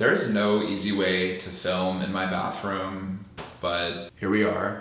There's no easy way to film in my bathroom, but here we are.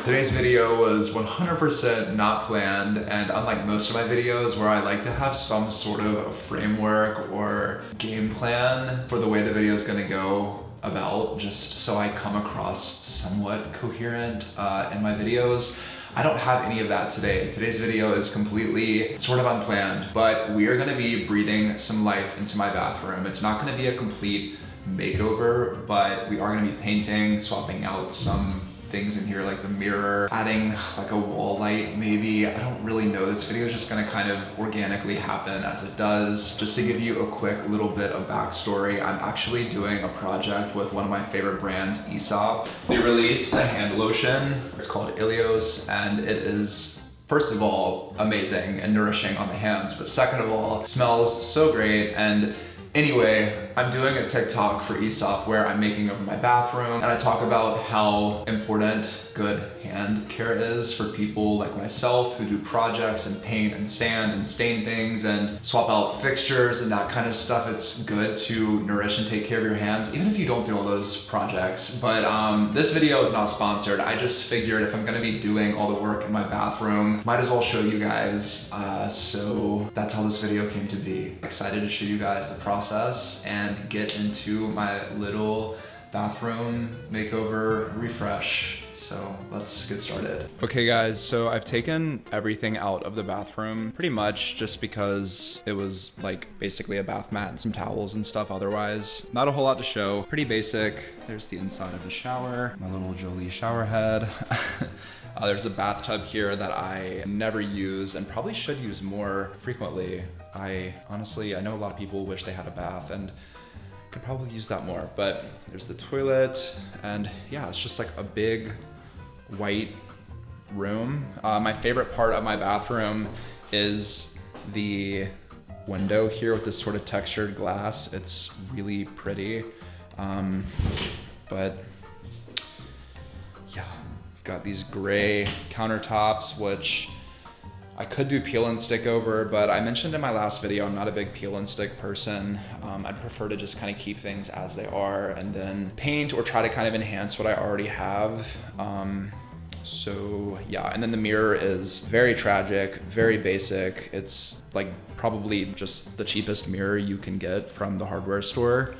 Today's video was 100% not planned, and unlike most of my videos where I like to have some sort of a framework or game plan for the way the video is gonna go about, just so I come across somewhat coherent in my videos, I don't have any of that today. Today's video is completely sort of unplanned, but we are gonna be breathing some life into my bathroom. It's not gonna be a complete makeover, but we are gonna be painting, swapping out some things in here like the mirror, adding like a wall light maybe. I don't really know. This video is just gonna kind of organically happen as it does. Just to give you a quick little bit of backstory, I'm actually doing a project with one of my favorite brands, Aesop. They released a hand lotion. It's called Ilios, and it is, first of all, amazing and nourishing on the hands, but second of all, it smells so great. And anyway, I'm doing a TikTok for Aesop where I'm making over my bathroom, and I talk about how important good hand care is for people like myself who do projects and paint and sand and stain things and swap out fixtures and that kind of stuff. It's good to nourish and take care of your hands, even if you don't do all those projects. But this video is not sponsored. I just figured if I'm gonna be doing all the work in my bathroom, might as well show you guys. So that's how this video came to be. Excited to show you guys the process and get into my little bathroom makeover refresh. So let's get started. Okay guys, so I've taken everything out of the bathroom pretty much just because it was like basically a bath mat and some towels and stuff. Otherwise, not a whole lot to show. Pretty basic. There's the inside of the shower, my little Jolie shower head. There's a bathtub here that I never use and probably should use more frequently. Honestly, I know a lot of people wish they had a bath and could probably use that more, but there's the toilet, and yeah, it's just like a big white room. My favorite part of my bathroom is the window here with this sort of textured glass. It's really pretty, but yeah, got these gray countertops, which I could do peel and stick over, but I mentioned in my last video, I'm not a big peel and stick person. I'd prefer to just kind of keep things as they are and then paint or try to kind of enhance what I already have. So yeah, and then the mirror is very tragic, very basic. It's like probably just the cheapest mirror you can get from the hardware store.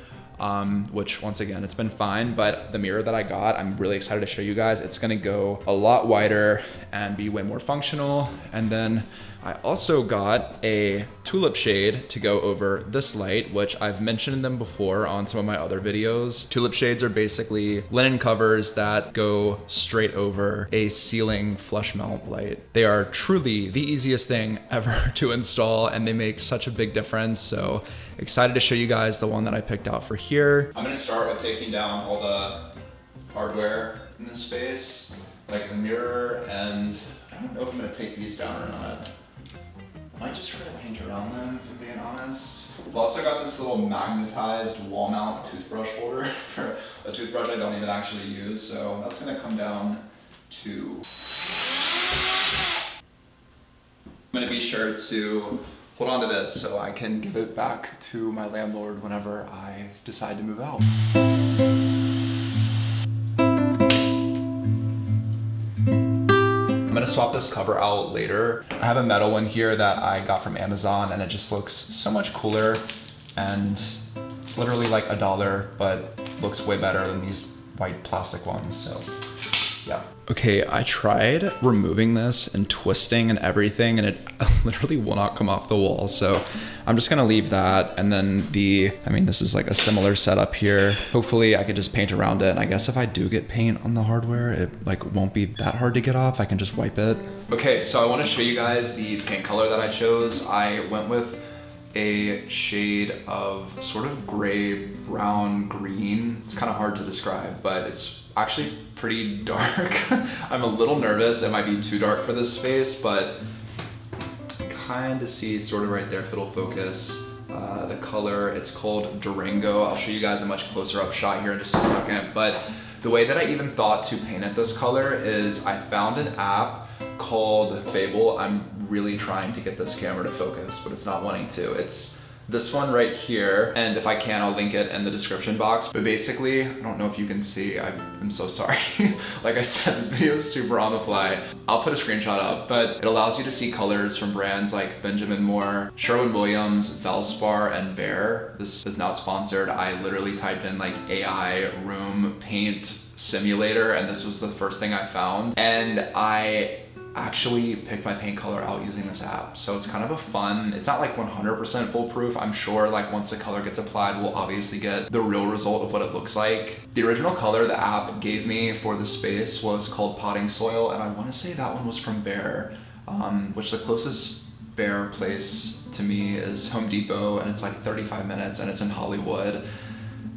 Which once again, it's been fine, but the mirror that I got, I'm really excited to show you guys. It's gonna go a lot wider and be way more functional. And then I also got a tulip shade to go over this light, which I've mentioned them before on some of my other videos. Tulip shades are basically linen covers that go straight over a ceiling flush mount light. They are truly the easiest thing ever to install, and they make such a big difference. So excited to show you guys the one that I picked out for here. I'm gonna start with taking down all the hardware in this space, like the mirror, and I don't know if I'm gonna take these down or not. I might just try to paint around them, if I'm being honest. I've also got this little magnetized wall mount toothbrush holder for a toothbrush I don't even actually use, so that's gonna come down too. I'm gonna be sure to hold on to this so I can give it back to my landlord whenever I decide to move out. I'm gonna swap this cover out later. I have a metal one here that I got from Amazon, and it just looks so much cooler, and it's literally like $1, but looks way better than these white plastic ones, so yeah. Okay, I tried removing this and twisting and everything, and it literally will not come off the wall. So I'm just gonna leave that. And then this is like a similar setup here. Hopefully I could just paint around it. And I guess if I do get paint on the hardware, it like won't be that hard to get off. I can just wipe it. Okay, so I wanna show you guys the paint color that I chose. I went with a shade of sort of gray, brown, green. It's kind of hard to describe, but it's actually pretty dark. I'm a little nervous. It might be too dark for this space, but you kind of see sort of right there if it'll focus. The color, it's called Durango. I'll show you guys a much closer up shot here in just a second, but the way that I even thought to paint it this color is I found an app called Fable. I'm really trying to get this camera to focus, but it's not wanting to. It's this one right here, and if I can, I'll link it in the description box. But basically, I don't know if you can see, I'm so sorry. Like I said, this video is super on the fly. I'll put a screenshot up, but it allows you to see colors from brands like Benjamin Moore, Sherwin-Williams, Valspar, and Behr. This is not sponsored. I literally typed in like AI room paint simulator, and this was the first thing I found. And I actually picked my paint color out using this app. So it's kind of a fun, it's not like 100% foolproof. I'm sure like once the color gets applied, we'll obviously get the real result of what it looks like. The original color the app gave me for the space was called Potting Soil, and I want to say that one was from Behr, which the closest Behr place to me is Home Depot, and it's like 35 minutes and it's in Hollywood.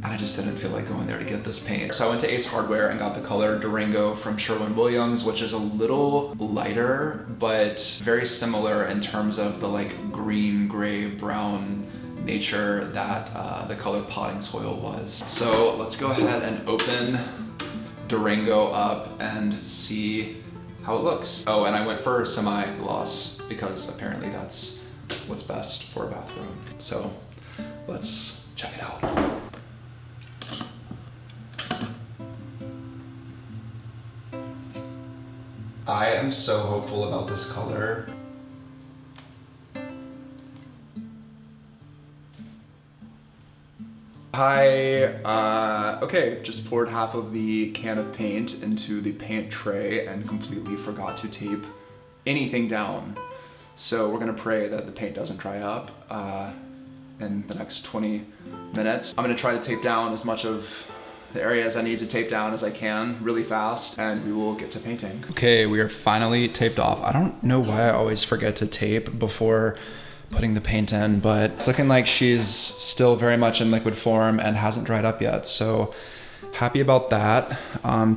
And I just didn't feel like going there to get this paint. So I went to Ace Hardware and got the color Durango from Sherwin-Williams, which is a little lighter, but very similar in terms of the like green, gray, brown nature that the color Potting Soil was. So let's go ahead and open Durango up and see how it looks. Oh, and I went for semi-gloss because apparently that's what's best for a bathroom. So let's check it out. I am so hopeful about this color. Okay, just poured half of the can of paint into the paint tray and completely forgot to tape anything down. So we're gonna pray that the paint doesn't dry up in the next 20 minutes. I'm gonna try to tape down as much of the areas I need to tape down as I can really fast, and we will get to painting. Okay, we are finally taped off. I don't know why I always forget to tape before putting the paint in, but it's looking like she's still very much in liquid form and hasn't dried up yet, so happy about that.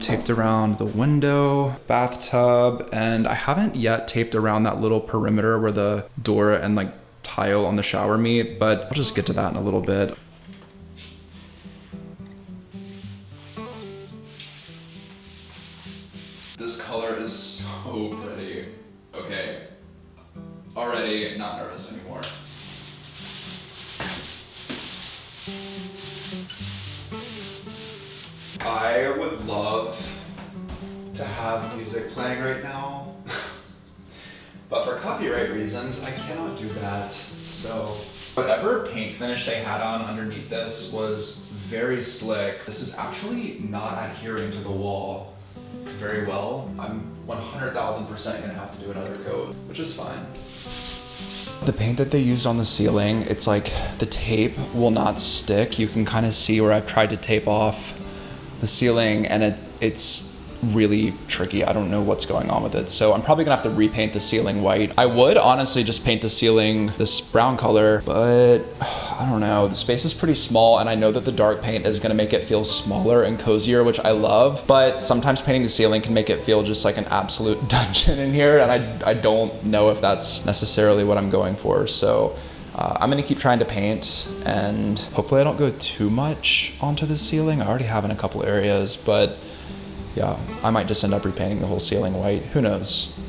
Taped around the window, bathtub, and I haven't yet taped around that little perimeter where the door and like tile on the shower meet, but I'll just get to that in a little bit. This color is so pretty. Okay, already not nervous anymore. I would love to have music playing right now, but for copyright reasons, I cannot do that. So whatever paint finish they had on underneath this was very slick. This is actually not adhering to the wall very well. I'm 100,000% gonna have to do another coat, which is fine. The paint that they used on the ceiling, it's like the tape will not stick. You can kind of see where I've tried to tape off the ceiling, and it's really tricky. I don't know what's going on with it. So I'm probably gonna have to repaint the ceiling white. I would honestly just paint the ceiling this brown color, but I don't know. The space is pretty small, and I know that the dark paint is gonna make it feel smaller and cozier, which I love, but sometimes painting the ceiling can make it feel just like an absolute dungeon in here, and I don't know if that's necessarily what I'm going for. So I'm gonna keep trying to paint, and hopefully I don't go too much onto the ceiling. I already have in a couple areas, but yeah, I might just end up repainting the whole ceiling white. Who knows?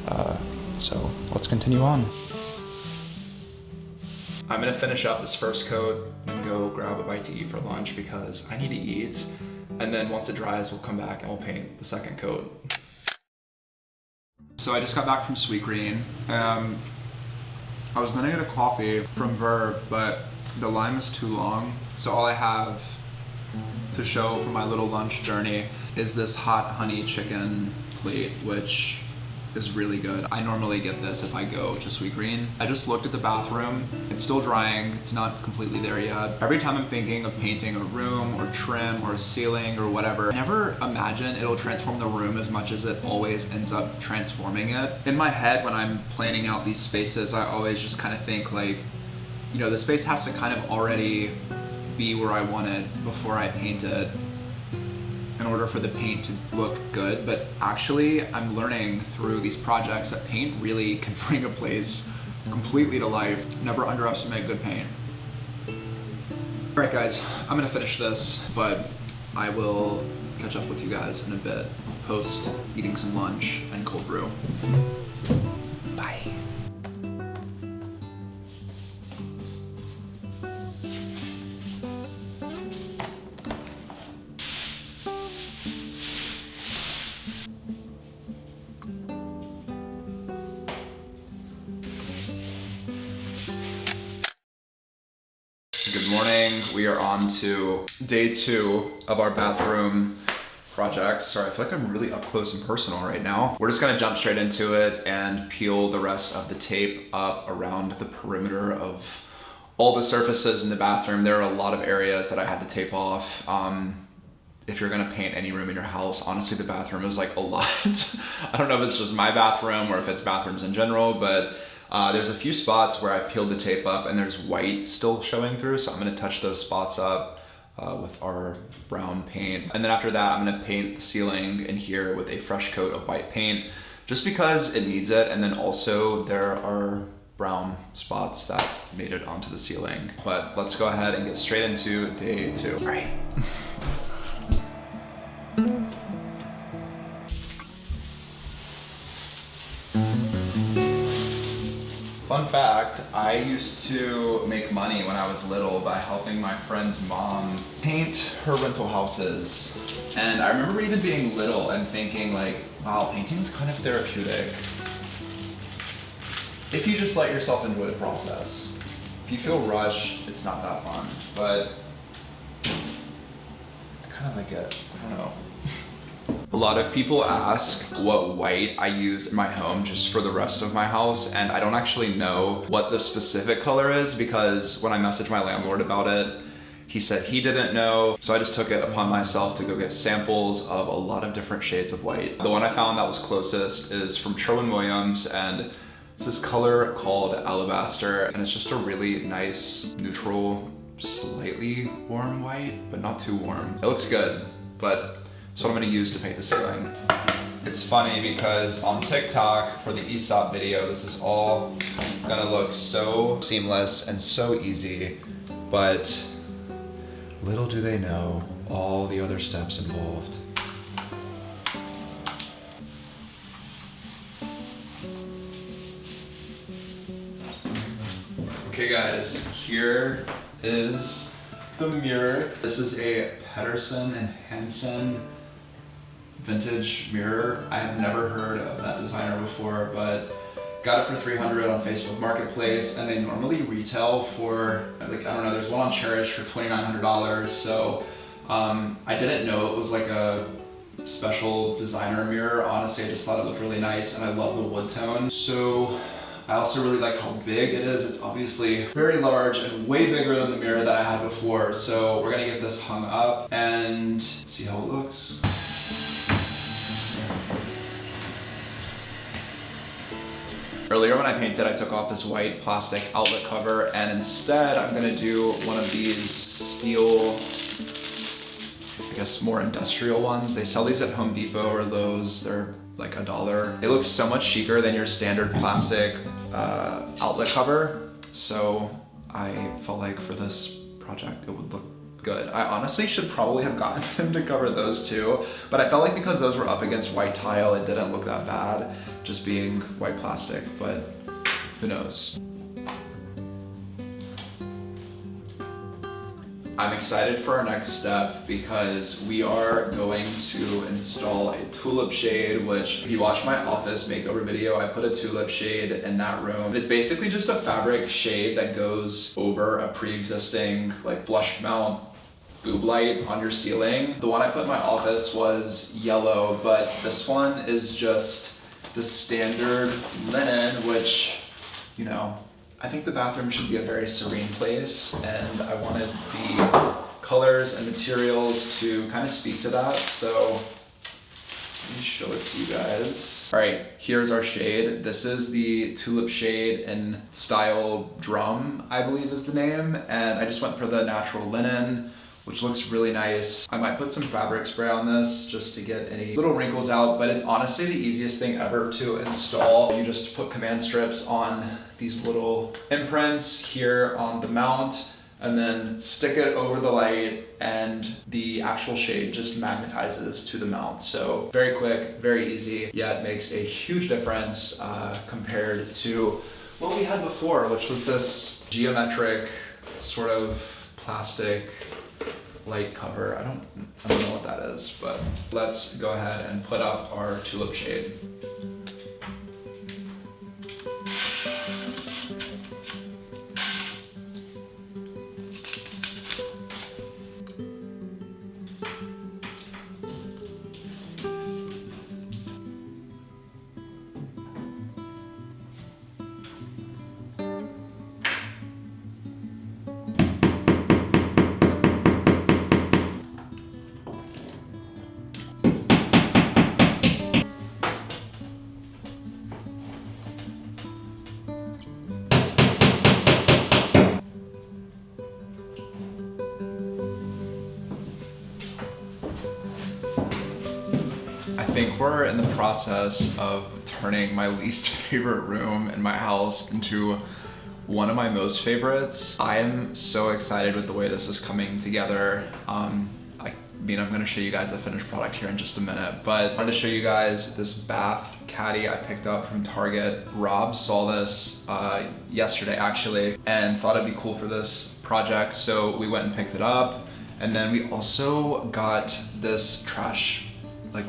So let's continue on. I'm gonna finish up this first coat and go grab a bite to eat for lunch because I need to eat. And then once it dries, we'll come back and we'll paint the second coat. So I just got back from Sweetgreen. I was gonna get a coffee from Verve, but the line was too long. So all I have to show for my little lunch journey is this hot honey chicken plate, which is really good. I normally get this if I go to Sweetgreen. I just looked at the bathroom. It's still drying. It's not completely there yet. Every time I'm thinking of painting a room or trim or a ceiling or whatever, I never imagine it'll transform the room as much as it always ends up transforming it. In my head, when I'm planning out these spaces, I always just kind of think like, you know, the space has to kind of already be where I want it before I paint it in order for the paint to look good. But actually, I'm learning through these projects that paint really can bring a place completely to life. Never underestimate good paint. All right guys, I'm gonna finish this, but I will catch up with you guys in a bit, post eating some lunch and cold brew. Bye. Good morning. We are on to day 2 of our bathroom project. Sorry, I feel like I'm really up close and personal right now. We're just gonna jump straight into it and peel the rest of the tape up around the perimeter of all the surfaces in the bathroom. There are a lot of areas that I had to tape off. If you're gonna paint any room in your house, honestly, the bathroom is like a lot. I don't know if it's just my bathroom or if it's bathrooms in general, but there's a few spots where I peeled the tape up and there's white still showing through, so I'm gonna touch those spots up with our brown paint. And then after that, I'm gonna paint the ceiling in here with a fresh coat of white paint, just because it needs it. And then also there are brown spots that made it onto the ceiling. But let's go ahead and get straight into day 2. All right. Fun fact, I used to make money when I was little by helping my friend's mom paint her rental houses. And I remember even being little and thinking like, wow, painting's kind of therapeutic. If you just let yourself enjoy the process. If you feel rushed, it's not that fun, but I kind of like it, I don't know. A lot of people ask what white I use in my home just for the rest of my house, and I don't actually know what the specific color is because when I messaged my landlord about it, he said he didn't know, so I just took it upon myself to go get samples of a lot of different shades of white. The one I found that was closest is from Sherwin-Williams, and it's this color called Alabaster, and it's just a really nice, neutral, slightly warm white, but not too warm. It looks good, but that's what I'm gonna use to paint the ceiling. It's funny because on TikTok for the Aesop video, this is all gonna look so seamless and so easy, but little do they know all the other steps involved. Okay guys, here is the mirror. This is a Pedersen and Hansen vintage mirror. I have never heard of that designer before, but got it for $300 on Facebook Marketplace, and they normally retail for, like, I don't know, there's one on Cherish for $2,900, so I didn't know it was like a special designer mirror. Honestly, I just thought it looked really nice, and I love the wood tone. So I also really like how big it is. It's obviously very large and way bigger than the mirror that I had before. So we're gonna get this hung up and see how it looks. Earlier when I painted, I took off this white plastic outlet cover, and instead I'm gonna do one of these steel, I guess more industrial ones. They sell these at Home Depot or Lowe's. They're like $1. It looks so much chicer than your standard plastic outlet cover. So I felt like for this project it would look good. I honestly should probably have gotten them to cover those too, but I felt like because those were up against white tile, it didn't look that bad, just being white plastic, but who knows. I'm excited for our next step because we are going to install a tulip shade, which if you watch my office makeover video, I put a tulip shade in that room. It's basically just a fabric shade that goes over a pre-existing like flush mount boob light on your ceiling. The one I put in my office was yellow, but this one is just the standard linen, which, you know, I think the bathroom should be a very serene place, and I wanted the colors and materials to kind of speak to that, so let me show it to you guys. All right, here's our shade. This is the tulip shade in style drum, I believe is the name, and I just went for the natural linen, which looks really nice. I might put some fabric spray on this just to get any little wrinkles out, but it's honestly the easiest thing ever to install. You just put command strips on these little imprints here on the mount, and then stick it over the light, and the actual shade just magnetizes to the mount. So very quick, very easy, yet makes a huge difference compared to what we had before, which was this geometric sort of plastic light cover. I don't know what that is, but let's go ahead and put up our tulip shade. think we're in the process of turning my least favorite room in my house into one of my most favorites. I am so excited with the way this is coming together. I'm gonna show you guys the finished product here in just a minute, but I wanted to show you guys this bath caddy I picked up from Target. Rob saw this yesterday actually and thought it'd be cool for this project, so we went and picked it up. And then we also got this trash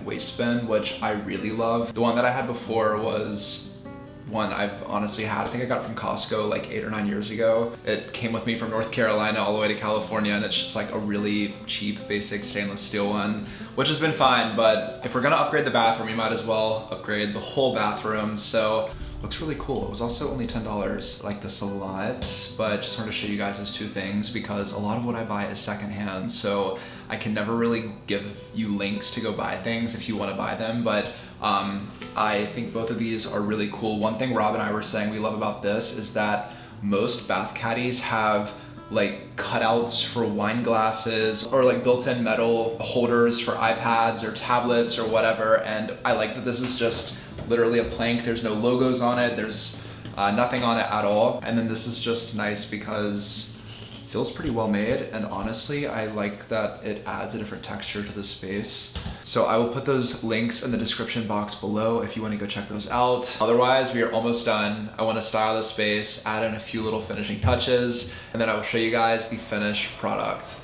waste bin, which I really love. The one that I had before was one I've honestly had. I think I got it from Costco like 8 or 9 years ago. It came with me from North Carolina all the way to California, and it's just like a really cheap, basic stainless steel one, which has been fine. But if we're gonna upgrade the bathroom, we might as well upgrade the whole bathroom. So looks really cool. It was also only $10. I like this a lot, but just wanted to show you guys those two things because a lot of what I buy is secondhand, so I can never really give you links to go buy things if you want to buy them, but I think both of these are really cool. One thing Rob and I were saying we love about this is that most bath caddies have cutouts for wine glasses or built-in metal holders for iPads or tablets or whatever, and I like that this is just literally a plank. There's no logos on it, there's nothing on it at all. And then this is just nice because it feels pretty well made, and honestly I like that it adds a different texture to the space. So I will put those links in the description box below if you want to go check those out. Otherwise, we are almost done. I want to style the space, add in a few little finishing touches, and then I will show you guys the finished product.